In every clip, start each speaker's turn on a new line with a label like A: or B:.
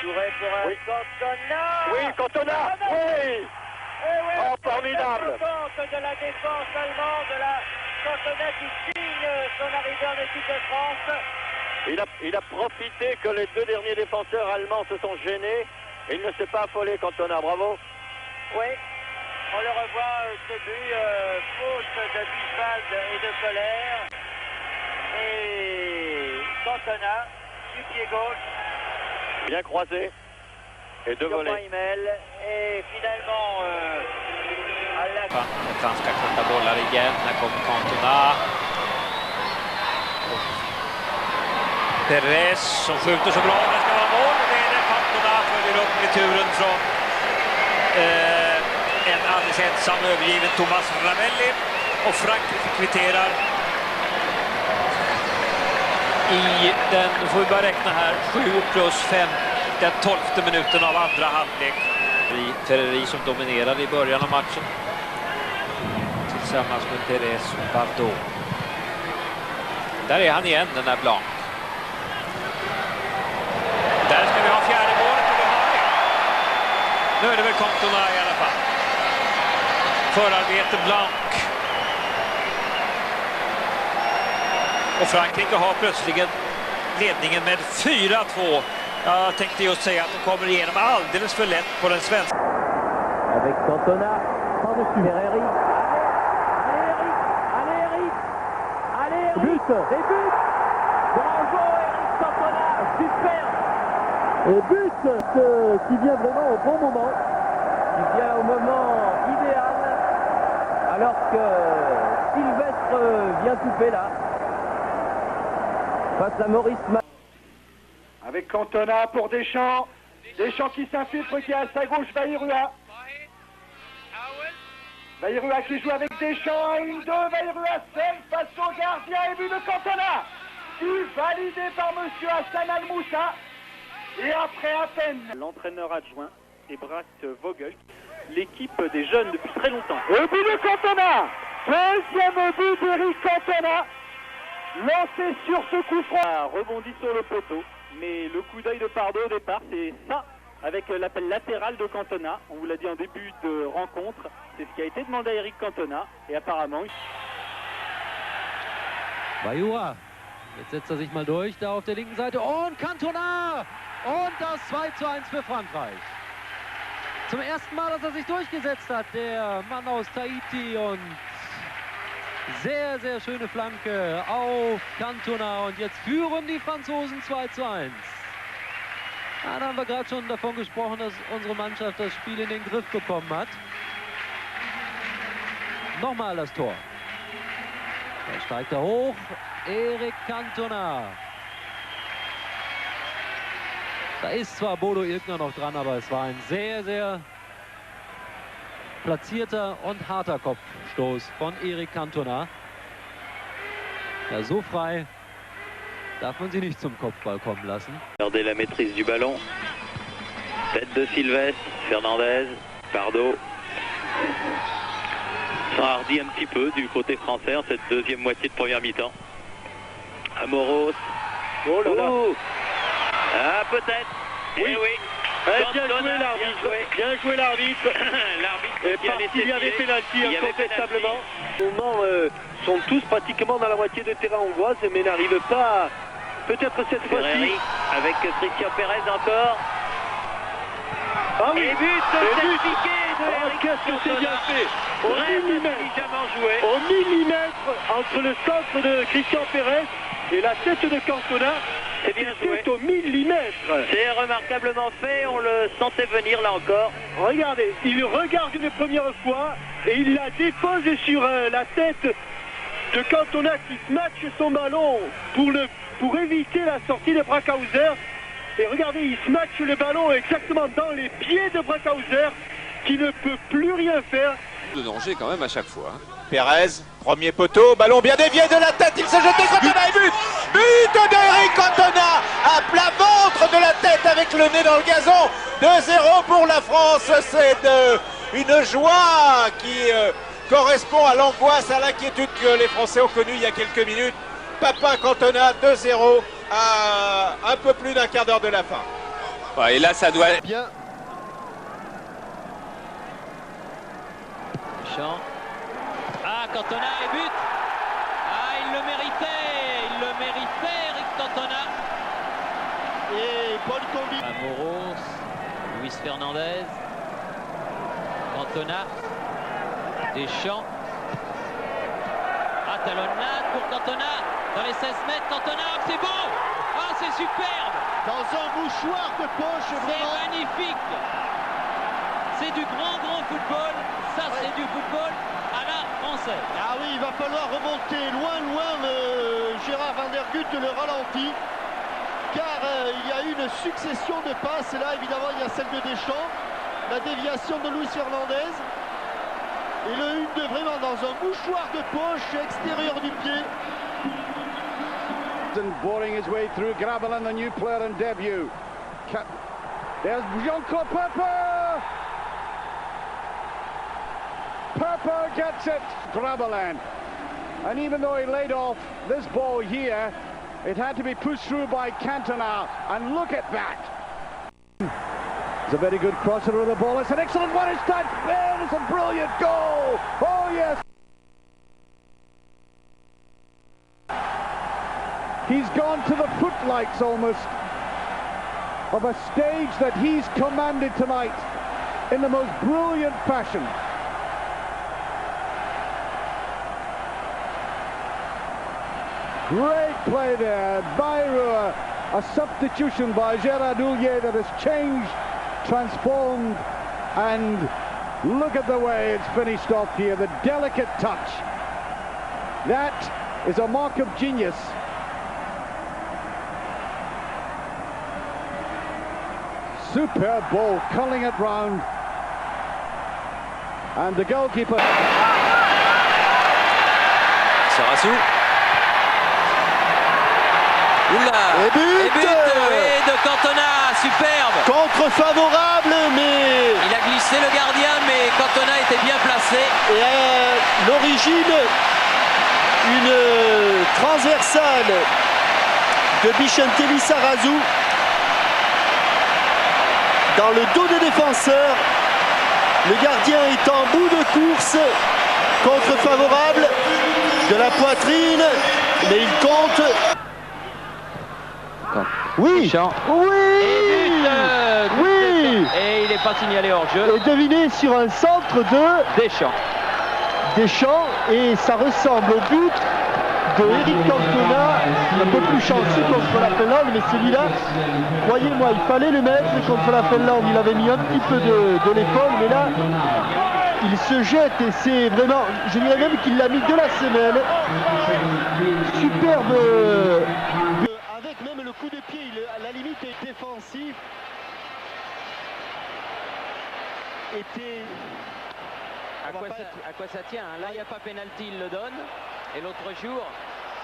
A: Touré pour un Cantona.
B: Oui, Cantona. Oui. Oh, formidable.
A: De la défense allemande, Cantona qui signe son arrivée en équipe de France.
B: Il a profité que les deux derniers défenseurs allemands se sont gênés. Et il ne s'est pas affolé, Cantona. Bravo.
A: Oui, on le revoit, ce but, faute de Bisbald et de Colère. Et Cantona, du pied gauche.
B: Bien croisé. Et deux volets.
A: Et finalement,
C: franska korta bollar igen. Här kommer Cantona. Perez som skjuter så bra. Det ska vara mål. Det är det. Cantona följer upp returen från en alldeles ensam övergiven Thomas Ravelli. Och Frankrike kvitterar i den, får vi bara räkna här, 7+5, den 12:e minuten av andra halvlek. Ferreri som dominerade i början av matchen tillsammans med Perez och Bardot. Där är han igen, den där Blanc. Där ska vi ha fjärde målet och det har vi. Nu är det väl Cantona i alla fall. Förarbete Blanc. Och Frankrike har plötsligen ledningen med 4-2. Jag tänkte just säga att de kommer igenom alldeles för lätt på den svenska.
A: Avec Cantona, par-dessus Ferreri. Allez Eric. But. Et but. Bravo Eric Cantona, super. Et but qui vient vraiment au bon moment. Qui vient au moment idéal. Alors que Sylvestre vient couper là. Face à Maurice
B: Avec Cantona pour Deschamps. Deschamps qui s'infiltre, qui est à sa gauche, Bayrua. Bayrua qui joue avec Deschamps, 1-2, Bayrua seul face au gardien et but de Cantona. But validé par monsieur Hassan Al-Moussa. Et après à peine.
D: L'entraîneur adjoint est Bracht Vogel, l'équipe des jeunes depuis très longtemps.
B: Et but de Cantona. Deuxième but d'Eric Cantona. Lancé sur ce coup franc.
D: A rebondi sur le poteau, mais le coup d'œil de Pardo au départ, c'est ça, avec l'appel latéral de Cantona. On vous l'a dit en début de rencontre, c'est ce qui a été demandé à Eric Cantona, et apparemment...
E: Bayrua, jetzt setzt er sich mal durch, da auf der linken Seite, und Cantona! Und das 2:1 für Frankreich. Zum ersten Mal, dass er sich durchgesetzt hat, der Mann aus Tahiti, und sehr, sehr schöne Flanke auf Cantona, und jetzt führen die Franzosen 2:1. Ja, da haben wir gerade schon davon gesprochen, dass unsere Mannschaft das Spiel in den Griff bekommen hat. Nochmal das Tor. Da steigt er hoch, Eric Cantona. Da ist zwar Bodo Illgner noch dran, aber es war ein sehr, sehr platzierter und harter Kopfstoß von Eric Cantona. Ja, so frei darf man sie nicht zum Kopfball kommen lassen.
F: Regardez la maîtrise du ballon. Tête de Sylvestre, Fernandez, Pardo. S'enhardit un petit peu du côté français en cette deuxième moitié de première mi-temps. Amoros.
B: Oh là là.
F: Ah, peut-être.
B: Oui.
F: Eh oui.
B: Bien joué l'arbitre. Bien joué l'arbitre.
F: L'arbitre qui a laissé
B: il y avait pénalty incontestablement.
F: Au moment
B: Sont tous pratiquement dans la moitié de terrain hongroise, mais n'arrivent pas, peut-être cette fois-ci.
F: Avec Christian Perez encore.
B: Ah oui.
F: Et but certifié de Eric
B: Qu'est-ce que c'est bien fait.
F: Au
B: millimètre. Au millimètre entre le centre de Christian Perez et la tête de Cantona.
F: C'est bien joué.
B: C'est au millimètre.
F: C'est remarquablement fait, on le sentait venir là encore.
B: Regardez, il regarde une première fois et il la dépose sur la tête de Cantona qui matche son ballon pour éviter la sortie de Brackhauser. Et regardez, il smatche le ballon exactement dans les pieds de Brackhauser qui ne peut plus rien faire.
G: De danger quand même à chaque fois.
H: Perez, premier poteau, ballon bien dévié de la tête, il se jette Cantona et but. But d'Eric Cantona à plat ventre de la tête avec le nez dans le gazon. 2-0 pour la France, c'est une joie qui correspond à l'angoisse, à l'inquiétude que les Français ont connue il y a quelques minutes. Papa Cantona, 2-0 à un peu plus d'un quart d'heure de la fin.
G: Ouais, et là, ça doit...
A: Bien.
E: Deschamps. Ah, Cantona et but. Ah, il le méritait, Eric Cantona.
A: Et bonne combi.
E: Moros, Luis Fernandez, Cantona, Deschamps. Ah, talonnade pour Cantona, dans les 16 mètres, Cantona, c'est beau. Ah, c'est superbe.
A: Dans un mouchoir de poche,
E: C'est
A: vraiment.
E: magnifique. C'est du grand football. Ça, c'est du football à la française.
A: Ah oui, il va falloir remonter loin, Gérard Van der Gut le ralentit. Car il y a une succession de passes. Et là, évidemment, il y a celle de Deschamps. La déviation de Luis Fernandez. Et le 1-2 vraiment dans un mouchoir de poche extérieur du pied.
I: Boring his way through. Gravelan, the new player in debut. There's Jean-Claude Pepper! Pepper gets it, Gravelan. And even though he laid off this ball here, it had to be pushed through by Cantona. And look at that. It's a very good crosser of the ball. It's an excellent one. It's touched. It's a brilliant goal. Oh, yes. He's gone to the footlights almost of a stage that he's commanded tonight in the most brilliant fashion. Great play there. Bayrou, a substitution by Gérard Houllier that has changed, transformed, and look at the way it's finished off here. The delicate touch. That is a mark of genius. Superb ball, culling it round. And the goalkeeper.
C: Sarrazou. Oula.
A: Et but
C: de Cantona, superbe.
A: Contre favorable, mais...
C: Il a glissé le gardien, mais Cantona était bien placé.
A: Et à l'origine, une transversale de Bichentelli Sarrazou dans le dos des défenseurs. Le gardien est en bout de course, contre favorable de la poitrine, mais il compte. Oui,
E: Deschamps.
A: oui, oui.
E: Et il n'est pas signalé hors jeu.
A: Et devinez sur un centre de Deschamps, et ça ressemble au but de Eric Cantona, un peu plus chanceux contre la Finlande, mais celui-là, croyez-moi, il fallait le mettre contre la Finlande. Il avait mis un petit peu de l'épaule, mais là, il se jette et c'est vraiment, je dirais même qu'il l'a mis de la semelle. Superbe. Avec même le coup de pied, à la limite est défensif. Était...
E: À quoi ça tient hein. Là, il n'y a pas pénalty, il le donne. Et l'autre jour,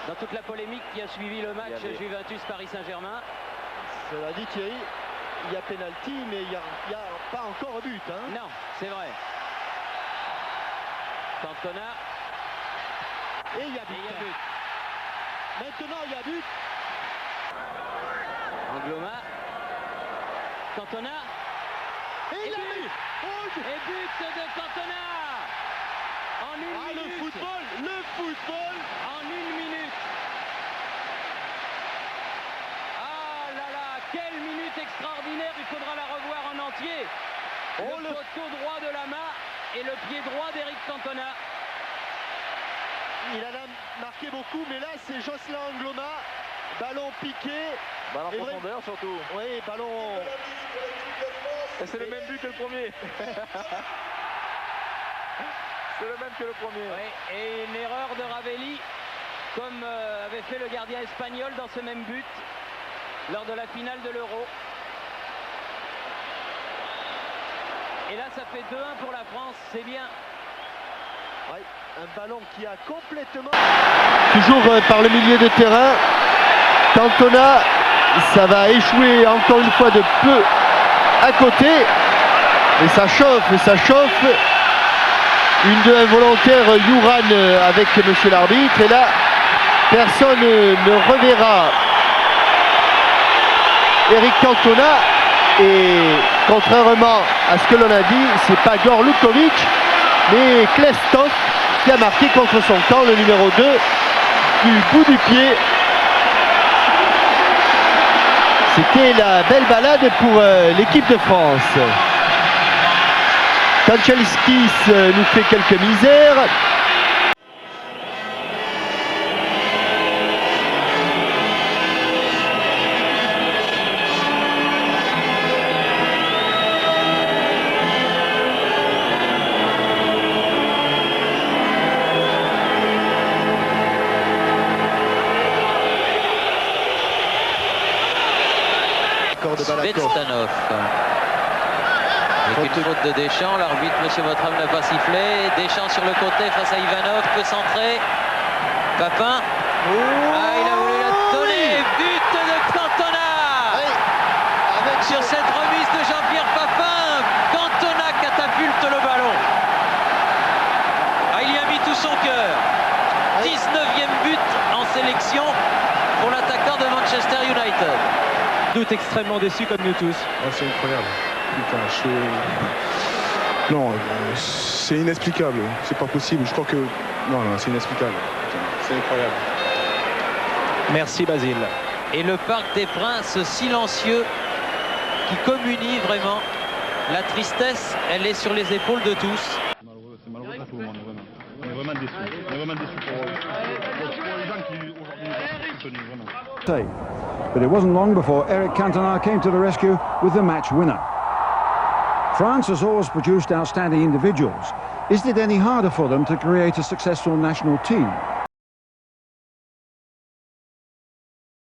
E: dans toute la polémique qui a suivi le match Juventus-Paris Saint-Germain.
A: Cela dit, Thierry, il y a pénalty, mais il n'y a pas encore un but. Hein.
E: Non, c'est vrai. Cantona.
A: Et il y a but. Maintenant, il y a but.
E: Angloma. Cantona.
A: Et il a but.
E: Et but de Cantona. En une minute.
A: Le football.
E: En une minute. Ah là là, quelle minute extraordinaire. Il faudra la revoir en entier. Le poteau droit de Lama et le pied droit d'Eric Cantona.
A: Il en a marqué beaucoup, mais là c'est Jocelyn Angloma. Ballon piqué.
D: Ballon en profondeur surtout.
A: Oui, ballon.
D: Et c'est le même but que le premier. C'est le même que le premier.
E: Oui, et une erreur de Ravelli, comme avait fait le gardien espagnol dans ce même but, lors de la finale de l'Euro. Et là, ça fait 2-1 pour la France, c'est bien.
A: Oui, un ballon qui a complètement... Toujours par le milieu de terrain. Cantona, ça va échouer encore une fois de peu à côté. Et ça chauffe. Une de involontaire, Youran avec monsieur l'arbitre. Et là, personne ne reverra Eric Cantona. Et contrairement à ce que l'on a dit, c'est pas Gor Lukovic, mais Klestov qui a marqué contre son camp, le numéro 2, du bout du pied. C'était la belle balade pour l'équipe de France. Kanchelskis nous fait quelques misères.
E: Svetstanov. Avec une faute de Deschamps, l'arbitre M. Mottram n'a pas sifflé. Deschamps sur le côté face à Ivanov, peut centrer. Papin. Il a voulu la donner. But de Cantona. Sur cette remise de Jean-Pierre Papin, Cantona catapulte le ballon. Il y a mis tout son cœur. 19e but en sélection pour l'attaquant de Manchester United.
J: Doute extrêmement déçu comme nous tous.
K: C'est incroyable. Putain, non, c'est inexplicable. C'est pas possible. Je crois que... Non, c'est inexplicable. C'est incroyable.
J: Merci Basile.
E: Et le Parc des Princes silencieux qui communie vraiment. La tristesse, elle est sur les épaules de tous.
K: C'est malheureux pour tout le monde, vraiment. On est vraiment déçus. On est vraiment déçus pour les gens qui aujourd'hui nous ont soutenus, vraiment.
L: But it wasn't long before Eric Cantona came to the rescue with the match winner. France has always produced outstanding individuals. Is it any harder for them to create a successful national team?